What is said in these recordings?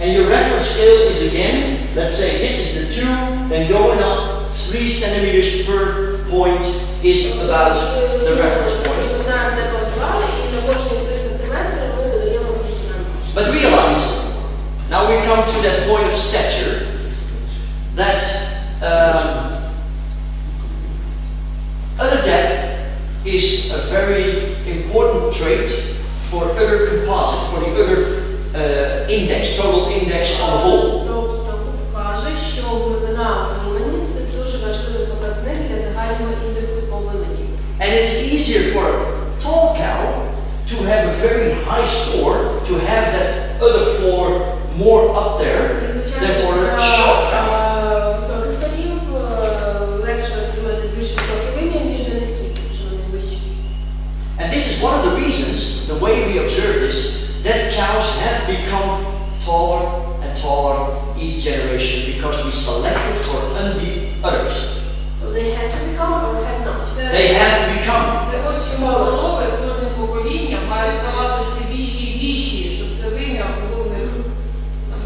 And your reference scale is again, let's say this is the 2, then going up 3 centimeters per point is about the reference point. But realize, now we come to that point of stature, that other depth is a very important trait for other composite, for the other index, total index on the whole. And it's easier for a tall cow to have a very high score, to have that other 4 more up there than for a short cow. And this is one of the reasons, the way we observe this, that cows have become taller and taller each generation, because we selected for undeep udders. So they had to become or have not? They have become. Це ось чому голови з кожним поколінням мають ставати все більші і більші, щоб це вим'я було в них.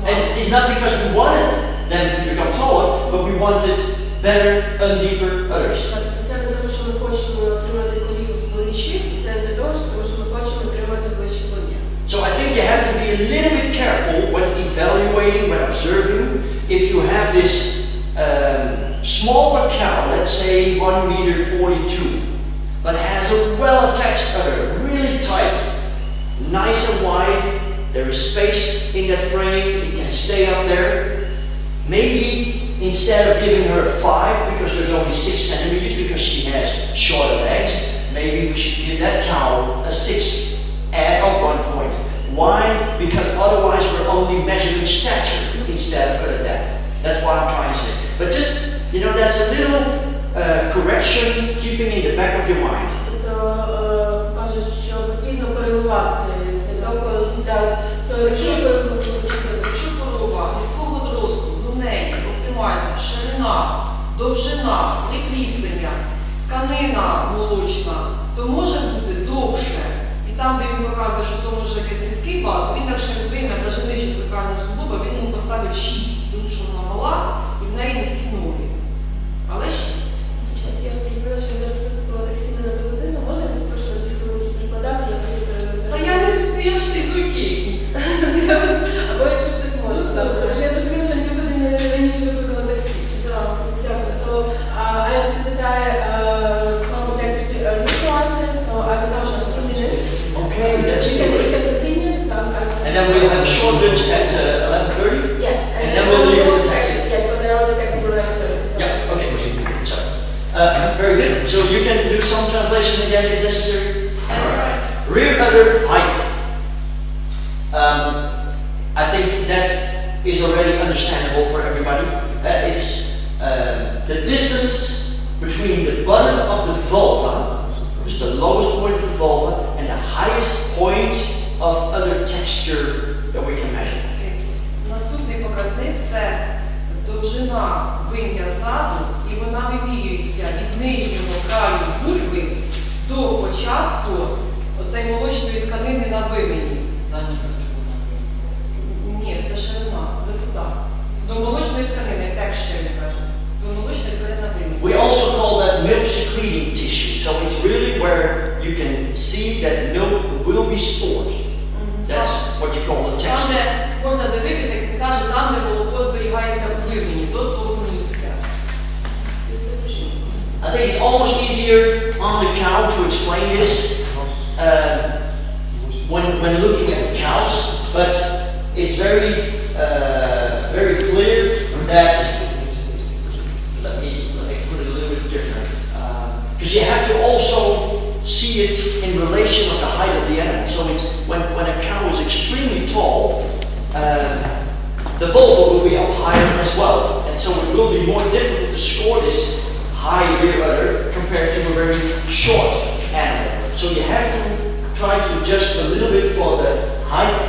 And it's not because we wanted them to become taller, but we wanted better, undeeper udders. Це не тому, що ми хочемо отримати корів вищих, це не тому, що ми хочемо отримати вищі вим'я. So I think you have to be a little bit careful when evaluating, when observing, if you have this smaller cow, let's say 1.42 m, but has a well-attached udder, really tight, nice and wide. There is space in that frame, it can stay up there. Maybe instead of giving her 5, because there's only 6 centimeters, because she has shorter legs, maybe we should give that cow a 6 at 1 point. Why? Because otherwise we're only measuring stature instead of udder depth. That's what I'm trying to say. But just, you know, that's a little correction, keeping in the back of your mind. Якщо корова низького зросту, до неї оптимальна ширина, довжина, прикріплення, тканина молочна, то може бути довше. І там, де він показує, що то може якийсь низький бак, він так ще вийме, навіть нижче центрального суглоба, він йому поставить 6, тому що вона мала і в неї низькі ноги. Але 6. Зараз я сказала, що зараз викликала таксі на ту годину, можна я запрошую дві хвилинки прикладати, я буду перевіряти? Та я не всі зуки. Або якщо хтось може, будь ласка, тому що я зрозуміла, що дві години раніше викликала таксі. Дякую. So, I understood that I context retroactive, so I will now just 2 minutes. Okay, that's We can good. continue. And then we'll have a short lunch at 11:30? Yes. And then we'll leave with the taxi. Yeah, because they're already taxi provider service. Yeah, okay. Sorry. Very good. So you can do some translation again if necessary. Rear udder height. I think that is already understandable for everybody. It's the distance between the bottom of the vulva, which is the lowest point of the vulva, and the highest point of other texture that we can measure. Наступний показник – це довжина вим'я ззаду, і вона вимірюється від нижнього краю бульби до початку оцей молочної тканини на вимені. Ні, це ширина, висота. До молочної тканини, як ще не кажуть. До молочної тканини на вимені. We also call that milk secreting tissue. So it's really where you can see that milk will be stored. That's what you call the Там, texture. де можна дивитися, як він каже, там, де молоко зберігається у вимені, до того місця. I think it's almost easier on the cow to explain this when looking at the cows, but it's very clear that, let me put it a little bit different, because you have to also see it in relation of the height of the animal. So it's when a cow is extremely tall, the vulva will be up higher as well, and so it will be more difficult to score this high rear udder compared to a very short animal. So you have to try to adjust a little bit for the height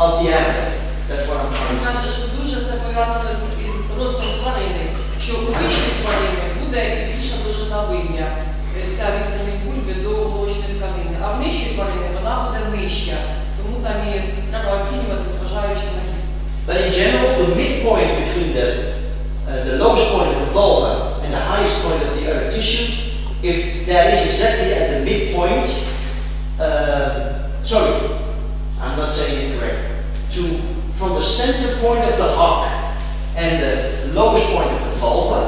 of the animal. That's what I'm trying to say. Каже, що дуже це пов'язано із ростом тварини, що у вищій тварини буде більша довжина вим'я, ця відстань від бульби до молочної тканини, а в нижчій тварини вона буде нижча, тому там і треба оцінювати, зважаючи на ріст. But in general, the midpoint between the lowest point of the vulva and the highest point of the other tissue, if that is exactly at the midpoint, sorry, I'm not saying it correct. From the center point of the hock and the lowest point of the vulva,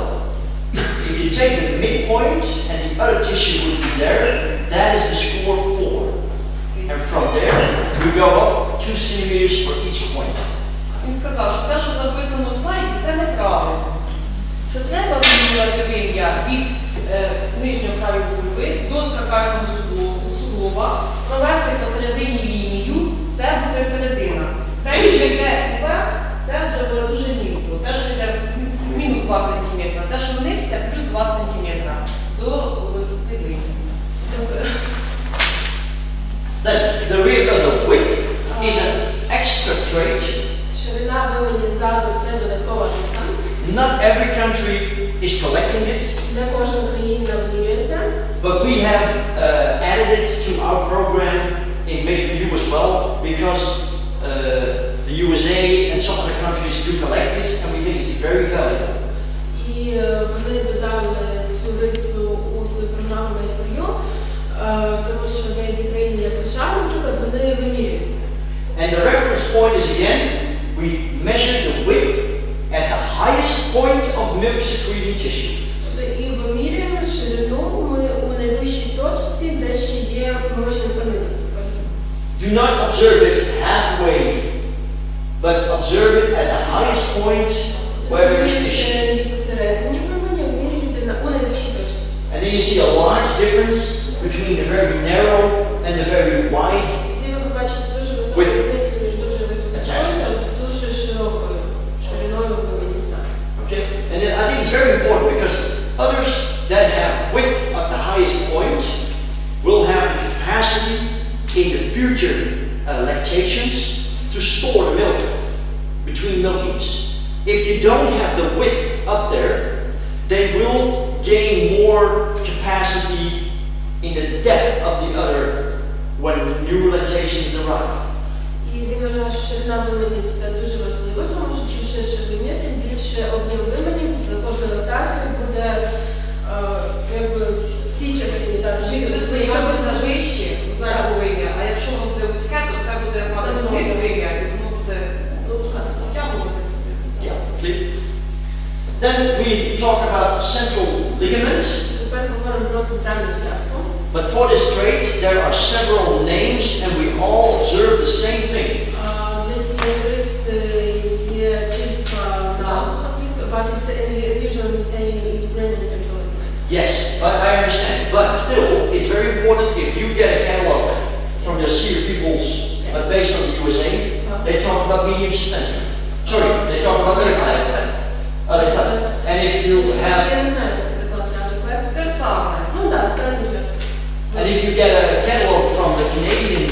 if you take the midpoint and the other tissue would be there, that is the score 4. And from there, we go up 2 centimeters for each point. Він сказав, що те, що записано в слайді, це неправильно. Що треба вимірювати вим'я від нижнього краю вульви до скакального суглоба, провести посередині лінію, це буде середина. Те, що йде вверх, це вже буде дуже мілко. Те, що йде мінус 2 см, те, що вниз, це плюс 2 см до висоти вим'я. Then the width is an extra trait. Ширина вимені ззаду – це додаткова риса. Not every country is collecting this, Не кожна країна вимірюється. but we have added it to our program in Made for You as well, because the USA and some other countries do collect this, and we think it's very valuable. І вони додали цю рису у свою програму Made for You, тому що деякі країни, як США, наприклад, вони вимірюються. And the reference point is again, we measure the width at the highest point of milk secreting tissue. І вимірюємо ширину ми у найвищій точці, де ще є молочна тканина. Do not observe it halfway, but observe it at the highest point where there is tissue. Посередині вимені вимірюйте у найвищій точці. And then you see a large difference between the very narrow and the very wide. Тоді ви побачите дуже високу різницю між дуже високою та дуже широкою шириною вимені. Okay? And then I think it's very important because others that have width at the highest point will have the capacity in the future lactations to store the milk between milkings. If you don't have the width up there, they will gain more capacity in the depth of the udder when new lactations arrive. І він вважає, що ширина вимені це дуже важливо, тому що чим ширше вимір, тим більше об'єм вименів з кожною лактацією буде якби в тій частині там жити. Якщо ви завище, зверху вим'я, а якщо воно буде вузьке, то все буде мати вниз вим'я, і воно буде опускатися. втягуватися. Yeah, clear. Then we talk about central ligaments. Тепер говоримо про центральну зв'язку. But for this trait, there are several names, and we all observe the same thing. Для цієї риси є кілька назв англійською, but it's usually the same in brain and central ligament. Yes, but I understand. But still, it's very important if you get a catalog from your Seer peoples based on the USA, they talk about medium suspension. Sorry, they talk about other cleft. Other cleft. And if you have... Я не знаю, як це прикласти autocleft. Те саме. Ну так, справді зв'язку. And if you get a catalog from the Canadian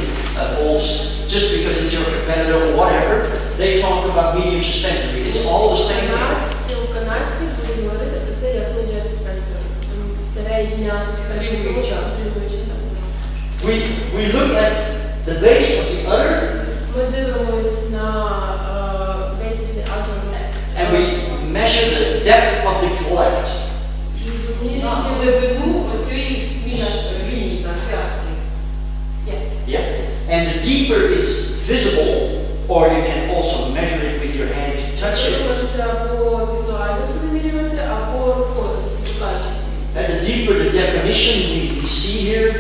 bulls, just because it's your competitor or whatever, they talk about medium suspensory. It's all the same thing. У канадці будуть говорити про це як лінія суспенсорі. Середня суспенсорі. We look at the base of the udder. Ми дивимось на base of the udder. And we measure the depth of the cleft. На глибину оцієї лінії на зв'язки. Yeah. And the deeper it's visible, or you can also measure it with your hand to touch Ви it. можете або візуально це вимірювати, або рукою відчуваючи. And the deeper the definition we see here,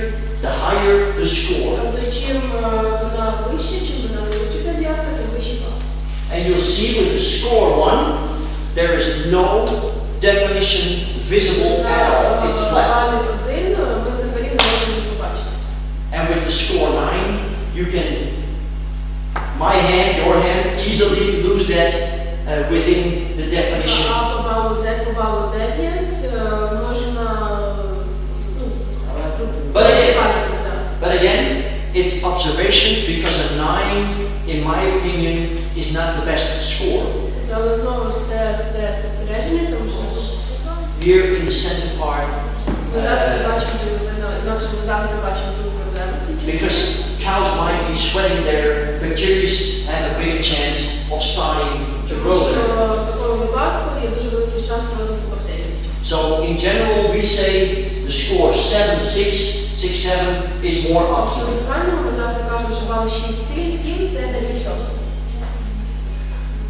the higher the score. Тобто чим вона вища, чим вона вища ця зв'язка, тим вищий бал. And you'll see with the score 1, there is no definition visible at all. It's flat. Балі 1 ми взагалі не можемо побачити. And with the score 9, you can, my hand, your hand, easily lose that within the definition. А по балу 9 можна But again, it's observation because a 9, in my opinion, is not the best score. Але знову все спостереження, тому що Here in the center part, ми завжди бачимо, інакше ми завжди бачимо ту проблему. because cows might be sweating there bacteria have a bigger chance of starting to grow Що there. в такому випадку є дуже великий шанс розвитку бактерій. So in general, we say the score 7, 6, 6, 7 is more В optimal. загальному ми завжди кажемо, що бал 6-7 – це найбільш добре.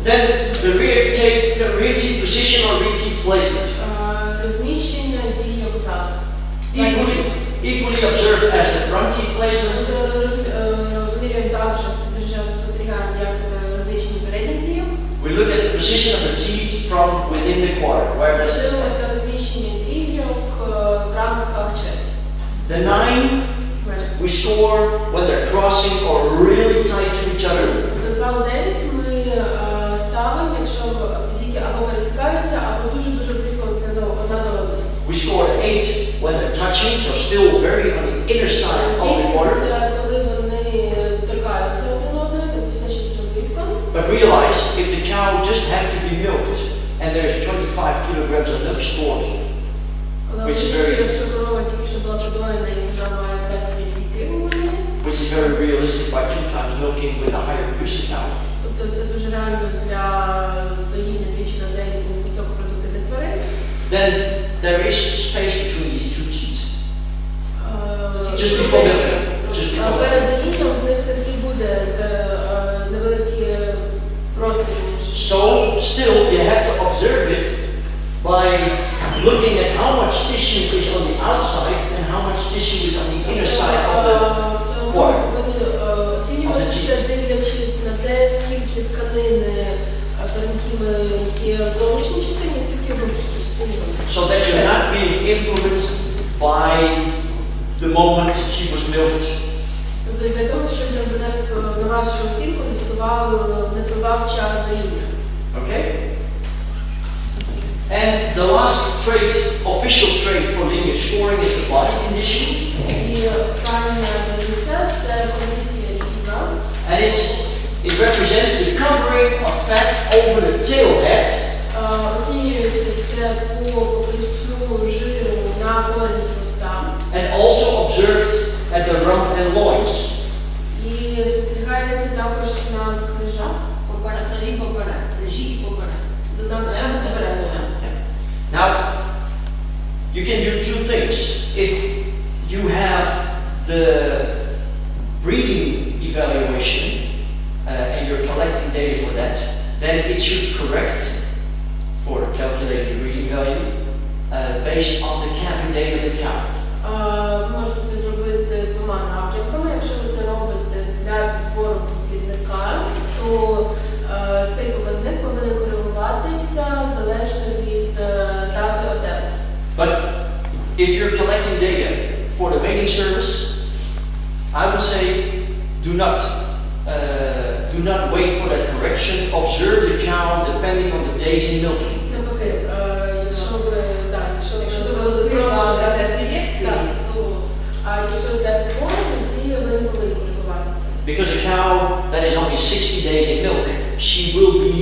Then the rear teeth position or rear teeth placement. Розміщення дійок ззаду. Equally observed as the front teeth placement. Вимірюємо також, спостерігаємо, як розміщення передніх дійок. We look at the position of the teeth from within the quarter. Where does it stand? Дивимося розміщення дійок в рамках чверті. The 9 we score when they're crossing or really tight to each other. До бал 9 ми ставимо, якщо дійки або пересікаються, або дуже-дуже близько одна до одної. We score 8 when they're touching, so still very on the inner side of the quarter. Це коли вони торкаються один одного, тобто все ще дуже близько. But realize if the cow just have to be milked and there's 25 kilograms of milk stored, Але Which is очевидно, very- якщо корова тільки що була подоєна і вона має 25 літрів у мене, which is very realistic by 2 times milking with a higher producing cow, тобто це дуже реально для доїння двічі на день у високопродуктивних тварин. then there is space between these two teeth. Just before milking. Just before Перед milking. доїнням в них все-таки буде невеликий простір між. So still you have to observe it by looking at how much tissue is on the outside and how much tissue is on the inner side of the Все одно quarter. повинні оцінювати це, дивлячись на те, скільки тканини перенкіми є в зовнішній частині, скільки в внутрішній частині. So that you're not being influenced by the moment she was milked. Тобто для того, щоб на вашу оцінку не впливав час доїння. Okay? And the last trait, official trait for linear scoring is the body condition. І остання риса – це кондиція тіла. And it represents the covering of fat over the tail head Оцінюється це по покриттю жиру на корені хвоста. and also observed at the rump and loins. І спостерігається також на крижах. Now, you can do two things. If you have the breeding evaluation and you're collecting data for that, then it should correct for the calculated breeding value based on the calving date of the cow. Можете це зробити двома напрямками. Якщо ви це робите для підбору плідника, то цей показник повинен коригуватися залежно від дати одержання. But if you're collecting data for the mating service, I would say do not wait for that correction. Observe the cow depending on the days in milking. Навпаки, якщо ви якщо для підбору, тоді ви не повинні коригувати це. Because a cow that is only 60 days in milk, she will be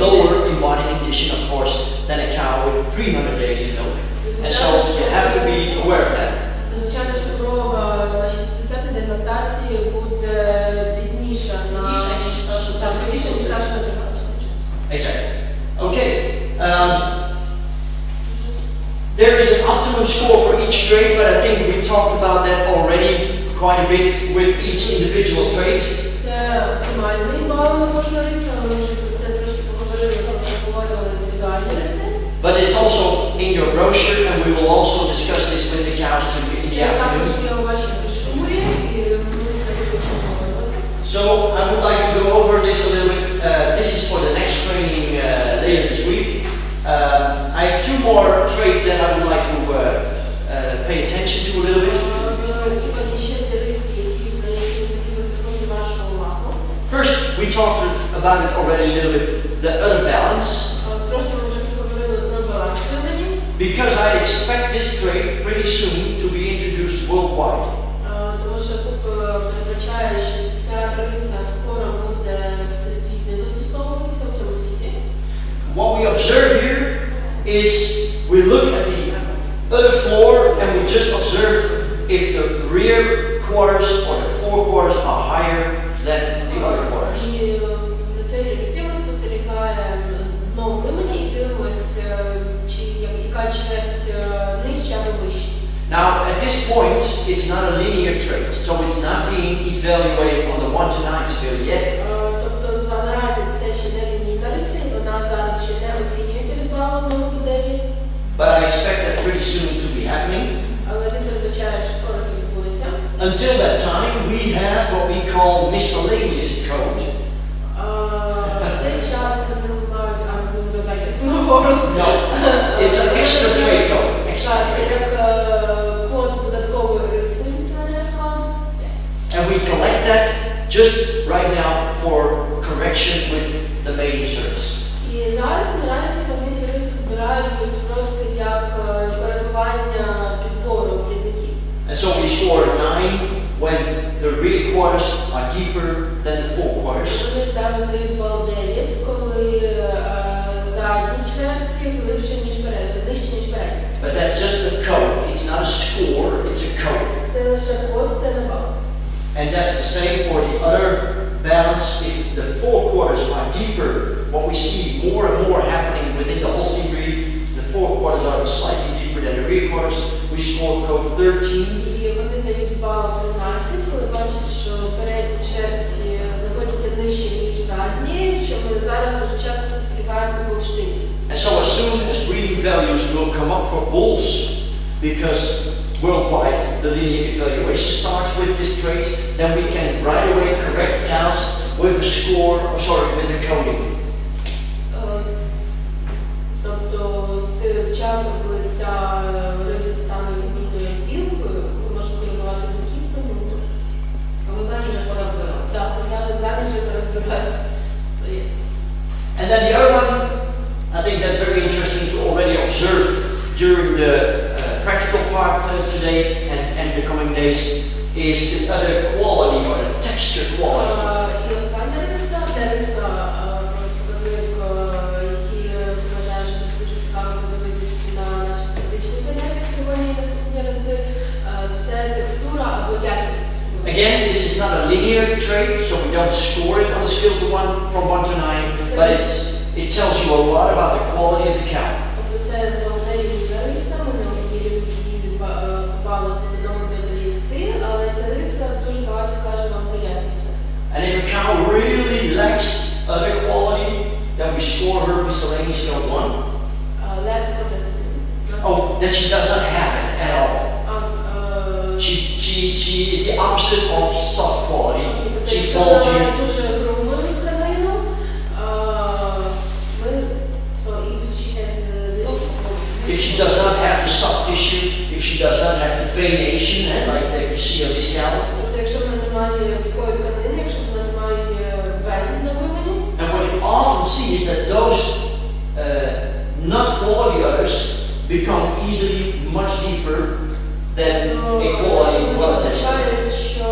lower in body condition, of course, than a cow with 300 days in milk. And so you have to be aware of that. Звичайно, що корова на 60-й день лактації буде бідніша ніж наша на 30-й. Exactly. Okay. There is an optimum score for each trait, but I think we talked about that already quite a bit with each individual trait. Це оптимальний бал на кожну рису, але ми вже про це трошки поговорили, обговорювали індивідуальні риси. But it's also in your brochure, and we will also discuss this with the cows in the Також afternoon. є у вашій брошурі, і ми це будемо обговорювати. So I would like to go over this a little bit. This is for the next training later this week. I have two more traits that I would like to pay attention to a little bit. First, we talked about it already a little bit, the udder balance. Because I expect this trait pretty soon to be introduced worldwide. What we observe here is we look at the udder floor and we just observe if the rear quarters or the forequarters are higher than the quarters. І на цій рівні ми спостерігаємо дно вимені і дивимося, чи яка чверть нижче або вище. Now, at this point, it's not a linear trait, so it's not being evaluated on the 1 to 9 scale yet. Тобто наразі це ще не лінійна риса, і вона зараз ще не оцінюється від балу 1 до 9. But I expect that pretty soon to be happening. Але він передбачає, що скоро це відбудеться. Until that time, we have what we call miscellaneous code. Цей час вони мають додатися нагору. No, it's an extra trait code. Так, це як код додаткової риси відстання складу. And we collect that just right now for correction with the mating service. І зараз наразі вони ці риси збирають просто як коригування підбору плідників. And so we score 9 when the rear quarters are deeper than the fore quarters. Вони там здають бал 9, коли задні чверті глибше, нижче, ніж передні. But that's just the code. It's not a score, it's a code. Це лише код, це не бал. And that's the same for the other balance. If the fore quarters are deeper, what we see more and more happening within the Holstein breed, the fore quarters are slightly deeper than the rear quarters. We score code 13. І вони дають бал 13, коли бачать, що передні чверті знаходяться нижче, ніж задні, що ми зараз дуже часто спостерігаємо у Голштині. And so as soon as breeding values will come up for bulls, because worldwide the linear evaluation starts with this trait, then we can right away correct cows with a score, with a coding. Тобто з часом, коли ця риса стане лінійною оцінкою, ми можемо коригувати биків по ньому. Але далі вже пора збирати. Так, далі вже розбираються. So yes. And then the other one, I think that's very interesting to already observe during the practical part today and the coming days, is the other quality or the texture quality. І остання риса, де риса просто показник, який вважаю, що дуже цікаво подивитися на наших практичних заняттях сьогодні і наступні рази, це текстура або якість. Again, this is not a linear trait, so we don't score it on a scale to 1 from 1 to 9, but it tells you a lot about the quality of the cow. Тобто це знову не лінійна риса, ми не обмірюємо її від балу від 1 до 9, але ця риса дуже багато скаже вам про якість. And if a cow really lacks other quality, then we score her miscellaneous code 1. Lacks context. Oh, that she does not have it at all. She is the opposite of soft quality. She's bulgy. Дуже грубою тканину. If she does not have the soft tissue, if she does not have the veination, like you see on this cow. Тобто, якщо вона не має якої тканини, якщо вона не має вен на вимені. And what you often see is that those not quality udders become easily much deeper than a quality well-attached. Що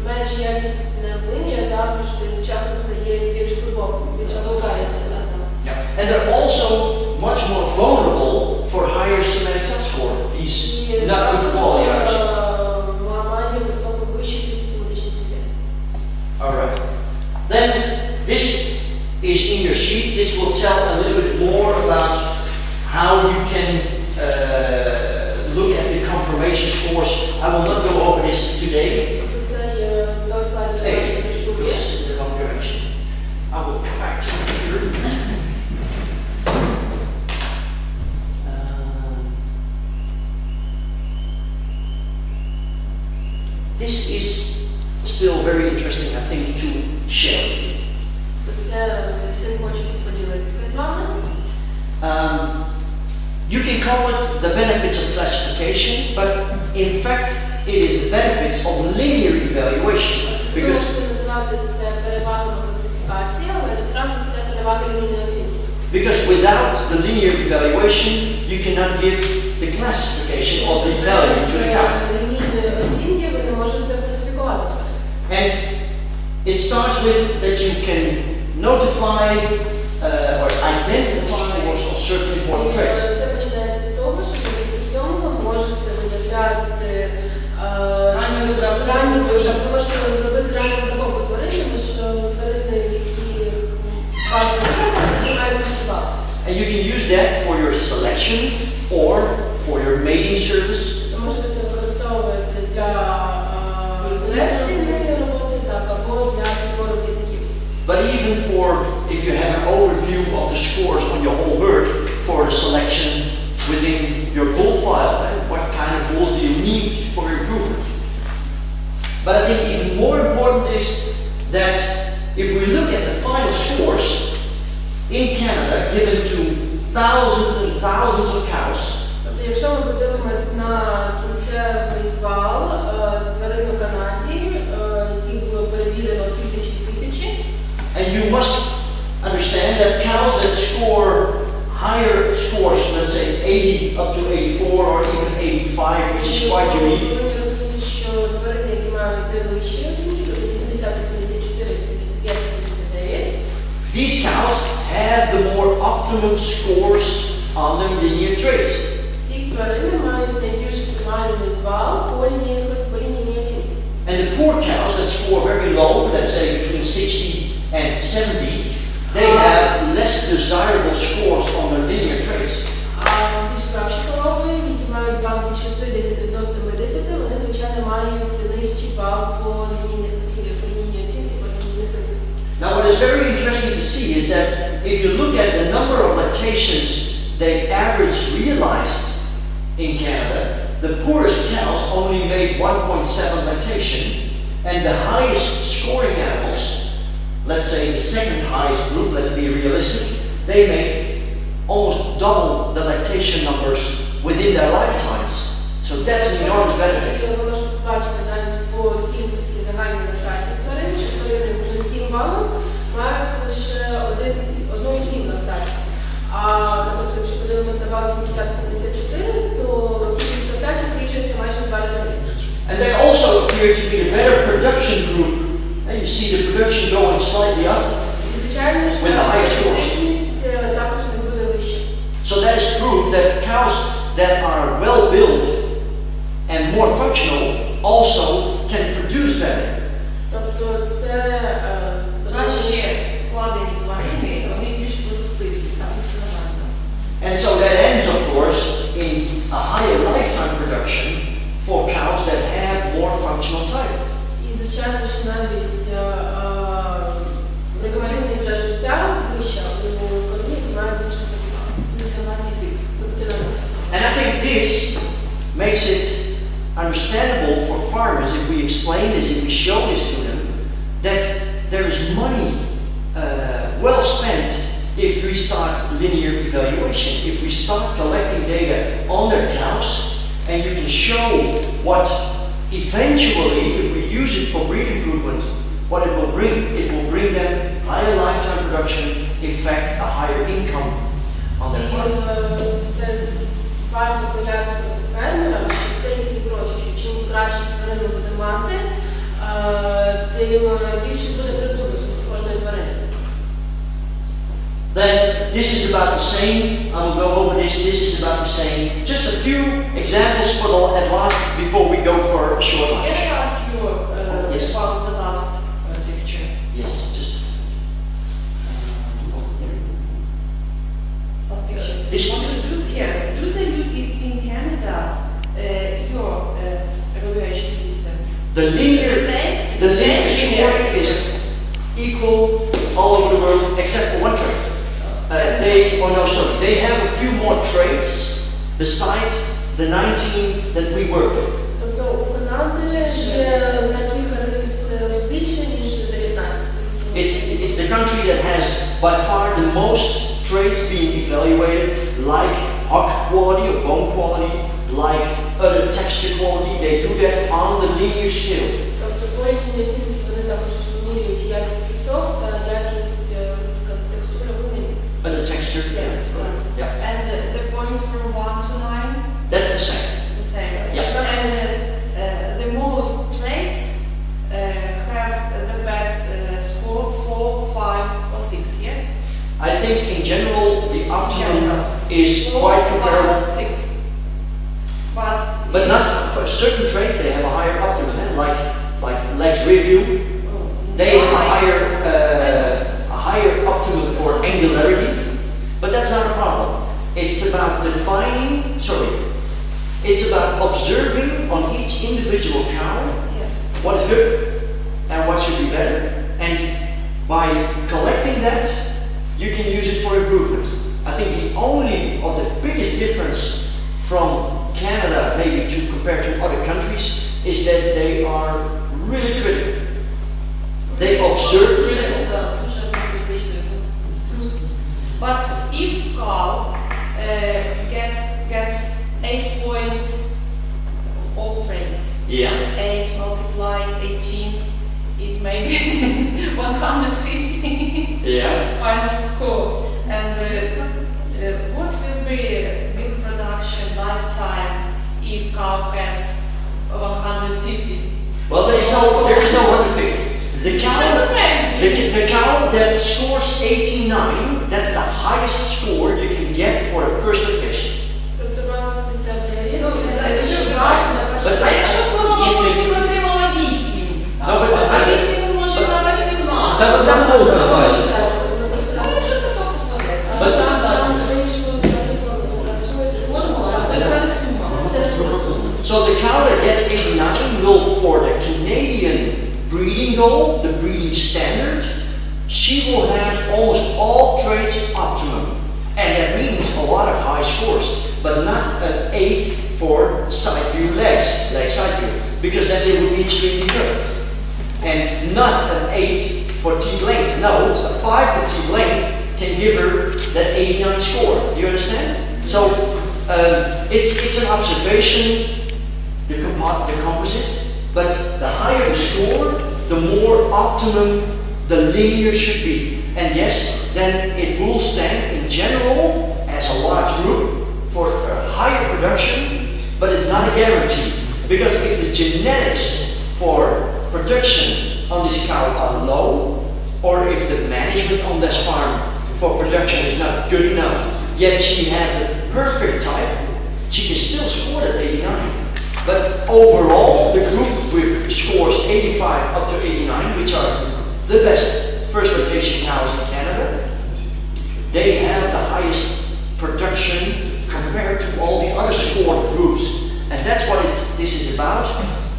менш якісне вим'я завжди з часом стає більш глибоким, більш опускається. And they're also much more vulnerable for higher semantic subscore. These not good quality udders. Alright. Then this is in your sheet. This will tell a little bit more about how you can look at the confirmation scores. I will not go over this today. Hey, this is the wrong direction. I will come back to it here. This is still very interesting, I think, to share with you. You can call it the benefits of classification, but in fact, it is the benefits of linear evaluation. Because without the linear evaluation, you cannot give the classification of the value to the cow. And it starts with that you can notify or identify certain important traits. or for your mating service. То можете це використовувати для селекційної роботи, так, або для підбору плідників. But even for, if you have an overview of the scores on your whole herd for the selection within your bull file, what kind of bulls do you need for your improvement? But I think even more important is that if we look at the final scores in Canada given to thousands and thousands of cows, Тобто, якщо ми подивимось на кінцевий бал тварин у Канаді, яких було перевірено тисячі і тисячі, and you must understand that cows that score higher scores, let's say 80 up to 84 or even 85, which is quite unique, повинні розуміти, що тварини, які мають вищі оцінки, тобто 80, 84, 85, 89, these cows have the more optimum scores on their linear traits. ці тварини мають найбільш оптимальний бал по лінійній оцінці. And the poor cows that score very low, let's say between 60 and 70, they have less desirable scores on their linear traits. А більш слабші корови, які мають бал від 60 до 70, вони, звичайно, мають нижчий бал по лінійній оцінці, по лінійних рисах. Now what is very interesting to see is that if you look at the number of lactations they average realized in Canada, the poorest cows only made 1.7 lactation, and the highest scoring animals, let's say the second highest group, let's be realistic, they make almost double the lactation numbers within their lifetimes. So that's an enormous benefit. І ви можете побачити навіть по кількості загальної лактації тварин, що тварини з низьким балом мають лише 1,7 лактації. А, наприклад, якщо подивимося на бал 80-84, то кількість лактацій збільшується майже в 2 рази. And they also appear to be the better production group. And you see the production going slightly up. І, звичайно, що With the highest scores. кількість також не буде вища. So that is proof that cows that are well built and more functional also can produce better. Тобто це Краще складені тварини, вони більш продуктивні, так, це нормально. And so that ends, of course, in a higher lifetime production for cows that have more functional type. І, звичайно, що навіть рекомендованість за життя вища у корові, які мають більше функціональний тип. And I think this makes it understandable for farmers if we explain this, if we show this to them, that there is money well spent if we start linear evaluation, if we start collecting data on their cows, and you can show what eventually, if we use it for breed improvement, what it will bring. It will bring them higher lifetime production, in fact, a higher income on their farm. Це варто пояснювати фермерам, що це їхні гроші, що чим краще тварину буде мати, тим більше буде прибуток з кожної тварини. Then this is about the same. I will go over this. This is about the same. Just a few examples for the at last before we go for a short Can lunch. I ask you Yes. about the last picture? Yes, just a second. Last picture. This one? Yes. Do they use it in Canada, your evaluation system? The Is it linear, the same? the linear Same scoring linear is system? equal all over the world except for one trait. They have a few more traits besides the 19 that we work with. Тобто у Канади є на кілька разів більше, ніж 19. It's the country that has by far the most traits being evaluated, like hock quality or bone quality, like other texture quality. They do that on the linear scale. Тобто по лінійній оцінці вони також вимірюють якість кісток та якість текстури гумі. Other texture, yeah. And the points from 1 to 9? That's the same. The same. Yeah. And the most traits have the best score 4, 5, or 6, yes? I think in general the optimum is quite comparable, 4, 5, 6. but not for certain traits. They have a higher optimum, like legs review. They have a higher optimum for angularity, but that's not a problem. It's about defining It's about observing on each individual cow Yes. what is good and what should be better. And by collecting that, you can use it for improvement. I think the only or the biggest difference from Canada maybe to compare to other countries is that they are really critical. They observe critical. But if cow gets 8 points, all traits, Yeah. 8 multiplied 18, it may be 150 Yeah. final score. And what will be milk production lifetime if cow has 150? Well, there is no 150. The cow that scores 89, that's the highest score you can get for the first lactation. А якщо корова всіх отримала 8, а 8 може на 18. Це там полка значить. So the cow that gets 89 will, for the Canadian breeding goal, the breeding standard, she will have almost all traits optimum. And that means a lot of high scores, but not an 8 for side view legs, leg side view, because then they would be extremely curved. And not an 8 for teeth length. No, a 5 for teeth length can give her that 89 score. Do you understand? So it's an observation, the composite, but the higher the score, the more optimum the linear should be. And yes, then it will stand in general as a large group for a higher production, but it's not a guarantee. Because if the genetics for production on this cow are low, or if the management on this farm for production is not good enough, yet she has the perfect type, she can still score at 89. But overall, the group with scores 85 up to 89, which are the best first lactation cows in Canada, they have the highest production compared to all the other scored groups. And that's what this is about.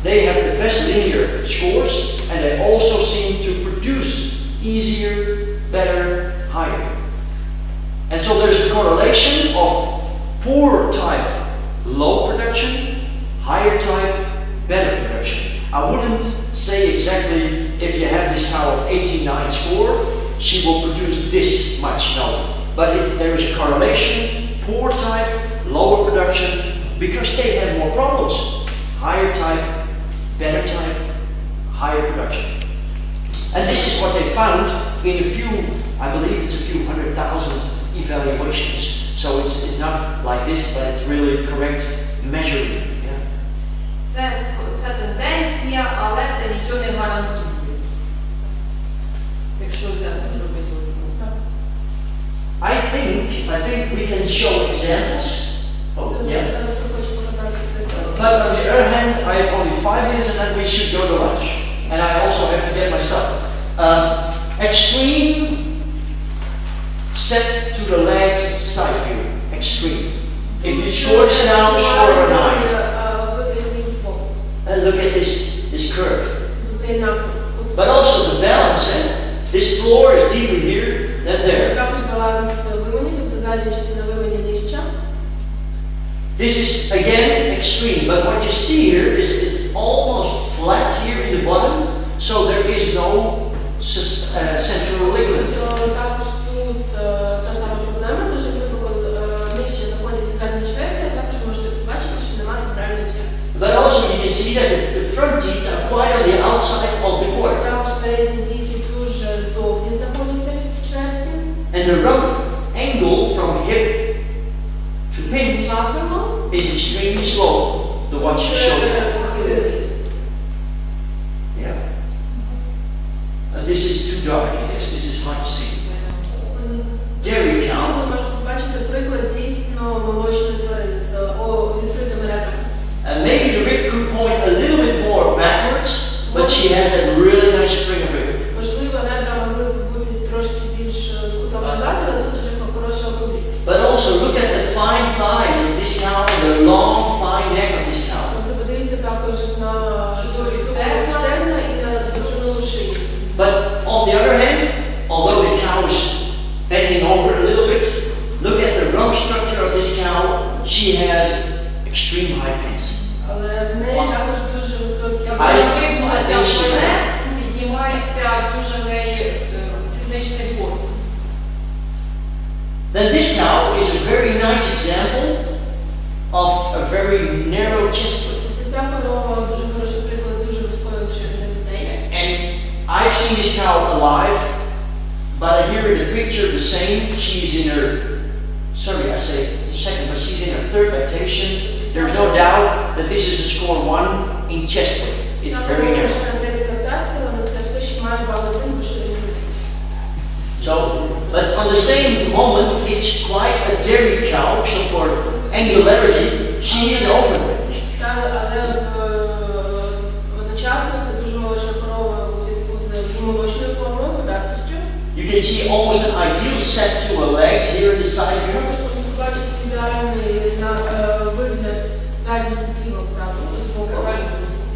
They have the best linear scores, and they also seem to produce easier, better, higher. And so there's a correlation of poor type, low production, higher type, better production. I wouldn't say exactly if you have this cow of 89 score, she will produce this much, no. But there is a correlation, poor type, lower production, because they have more problems. Higher type, better type, higher production. And this is what they found in a few, I believe it's a few 100,000 evaluations. So it's not like this, but it's really correct measuring. Yeah? Це тенденція, але це нічого не гарантує. Якщо взяти зробити висновок. I think we can show examples. Oh, yeah. But on the other hand, I have only 5 minutes and then we should go to lunch. And I also have to get my stuff. Extreme, set to the legs side view. Extreme. If you score this now, score a 9. And look at this curve. But also the balance, this floor is deeper here than there. This is again extreme, but what you see here is it's almost flat here in the bottom, so there is no central ligament. But also you can see that the front teeth are quite on the outside of the quarter. And the rump angle from hip to pins is extremely slow, the one she showed you. Yeah. And this is too dark, I guess. This is hard to see. Dairy cow. And maybe the rib could point a little bit more backwards, but she has that really nice spring of rib. But also look at the fine thighs of this cow and the long fine neck. extreme high pants. Але в неї також дуже високі. Коли вигнулася вперед, піднімається дуже в неї сідничний форт. Then this cow is a very nice example of a very narrow chest width. Ця корова дуже хороший приклад дуже високої ширини грудей. And I've seen this cow alive, but here in the picture the same. She's in her, sorry, I say second, but she's in her third lactation. There's no doubt that this is a score 1 in chest width. It's very narrow. So, but on the same moment, it's quite a dairy cow, so for angularity, she is open. Але одночасно це дуже молочна корова у зв'язку з молочною формою, гудастістю. You can see almost an ideal set to her legs here in the side view. Також можна побачити ідеальний вигляд задніх тілок ззаду, з боку.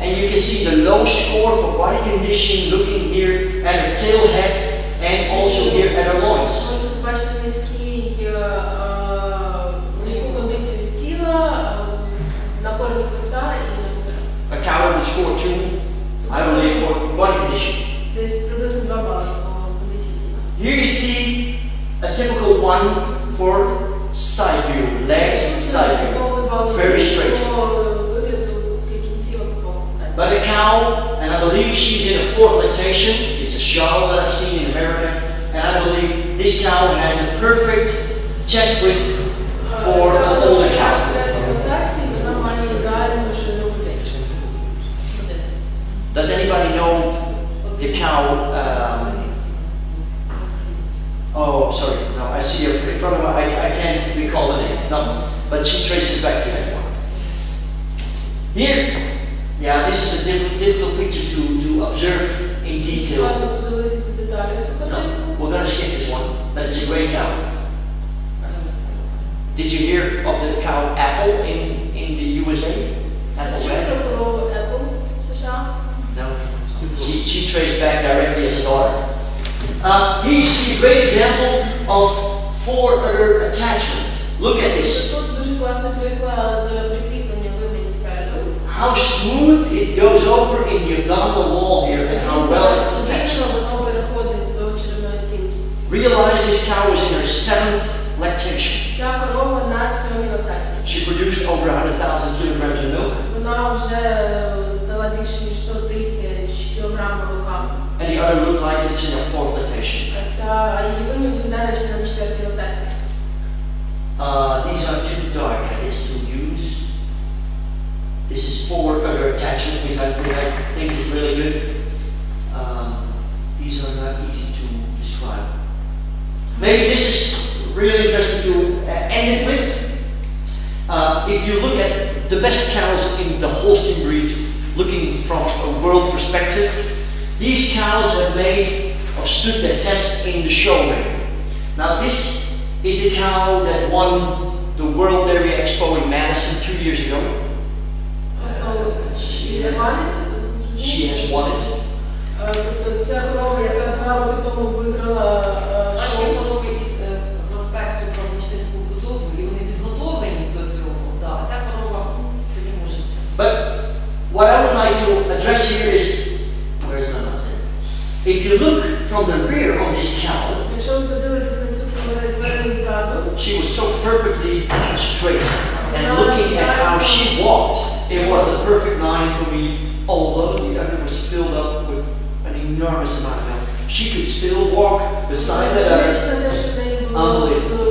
And you can see the low score for body condition looking here at her tail head and also here at her loins. Можна побачити низьку кондицію тіла, на корені хвоста і на боках. A cow would score 2, I believe, for body condition. Десь приблизно 2 бали по кондиції тіла. Here you see a typical one for side view, legs and side view, very straight. But a cow, and I believe she's in a 4th lactation, it's a show that I've seen in America, and I believe this cow has the perfect chest width for an older cow. Does anybody know the cow? Oh, sorry, no, I see her in front of her, I can't recall the name, no, but she traces back to that one. Here, yeah, this is a difficult picture to observe in detail. We're going to skip this one, but it's a great cow. Did you hear of the cow Apple in the USA? Apple Red? No. She traced back directly as a daughter. Here you see a great example of 4 other attachments. Look at this. How smooth it goes over in the abdominal wall here and how well it's attached. Realize this cow is in her 7th lactation. She produced over 100,000 kilograms of milk. And the other look like it's in her 4th lactation. These are too dark, I guess, to use. This is 4 other attachments, which I think is really good. These are not easy to describe. Maybe this is really interesting to end it with. If you look at the best cows in the Holstein breed, looking from a world perspective, these cows have stood their test in the show ring. Now this is the cow that won the World Dairy Expo in Madison 2 years ago. She has won it. Ця корова, яка 2 роки тому виграла Наші корови із проспекту про Мічницьку будову, і вони підготовлені до цього. Да, ця корова переможеться. But what I would like to address here is, where is my mouse there? If you look from the rear on this cow, she was so perfectly straight. And looking at how she walked, it was the perfect line for me, although the udder was filled up with an enormous amount of milk. She could still walk beside that udder. Unbelievable.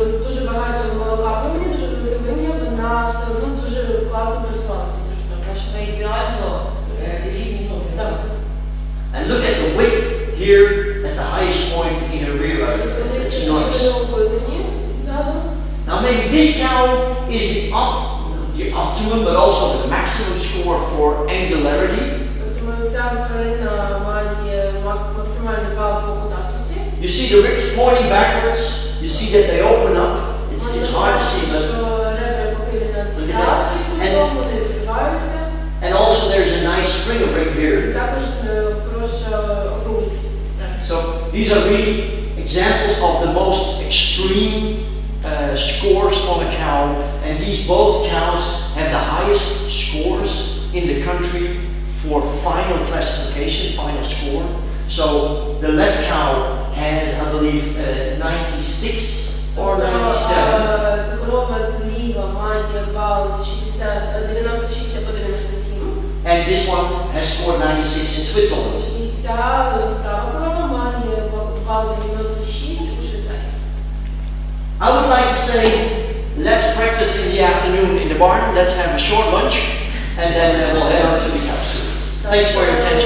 And look at the width here at the highest point in her rear udder. It's enormous. Now maybe this cow is the optimum, but also the maximum score for angularity. You see the ribs pointing backwards. You see that they open up. It's hard to see, but look at that. And also there's a nice spring of ring here. So these are really examples of the most extreme scores on a cow, and both cows have the highest highest scores in the country for final classification, final score. So the left cow has, I believe, 96 or 97. Корова зліва має бал 96 або 97. And this one has scored 96 in Switzerland. І ця справа корова має бал 96 у Швейцарії. I would like to say, let's practice in the afternoon in the barn. Let's have a short lunch, and then we'll head on to the cows. Thanks for your attention.